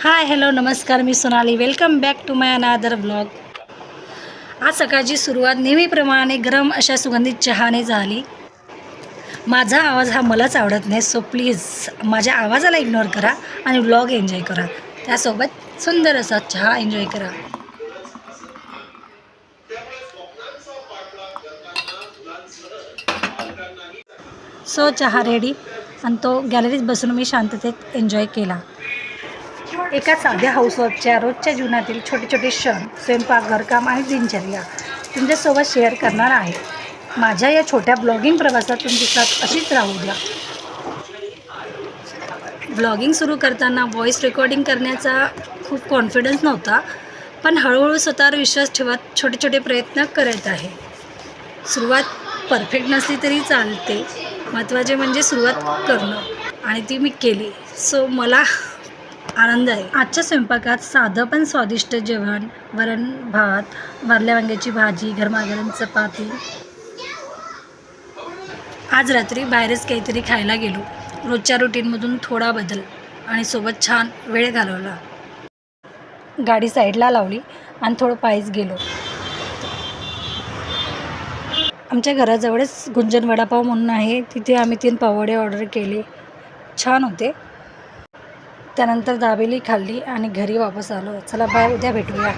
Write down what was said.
Hi hello नमस्कार, मी Sonali. Welcome back to माय अनादर blog. आज सकाळची सुरुवात नेहमीप्रमाणे गरम अशा सुगंधित चहाने झाली. माझा आवाज हा मलाच आवडत नाही, सो प्लीज माझ्या आवाजाला इग्नोर करा आणि ब्लॉग एन्जॉय करा. त्यासोबत सुंदर असा चहा एन्जॉय करा. सो चहा रेडी आणि तो गॅलरीत बसून मी शांततेत एन्जॉय केला. एका साध्या हाऊसवाईफच्या रोजच्या जीवनातील छोटे छोटे क्षण, स्वयंपाक, घरकाम आणि दिनचर्या तुमच्यासोबत शेअर करणार आहे. माझ्या या छोट्या ब्लॉगिंग प्रवासात तुमची साथ अशीच राहू द्या. ब्लॉगिंग सुरू करताना व्हॉईस रेकॉर्डिंग करण्याचा खूप कॉन्फिडन्स नव्हता, पण हळूहळू स्वतःवर विश्वास ठेवत छोटे छोटे प्रयत्न करत आहे. सुरुवात परफेक्ट नसली तरी चालते, महत्त्वाचे म्हणजे सुरुवात करणं आणि ती मी केली. सो मला आनंद आहे. आजच्या स्वयंपाकात साधं पण स्वादिष्ट जेवण, वरण भात, भरल्या वांग्याची भाजी, गरमागरम चपाती. आज रात्री बाहेरच काहीतरी खायला गेलो. रोजच्या रुटीनमधून थोडा बदल आणि सोबत छान वेळ घालवला. गाडी साईडला लावली आणि थोडं पायीच गेलो. आमच्या घराजवळच गुंजन वडापाव म्हणून आहे, तिथे आम्ही 3 पाववडे ऑर्डर केले. छान होते. त्यानंतर दाबेली खाल्ली आणि घरी वापस आलो. चला बाय, उद्या भेटूया.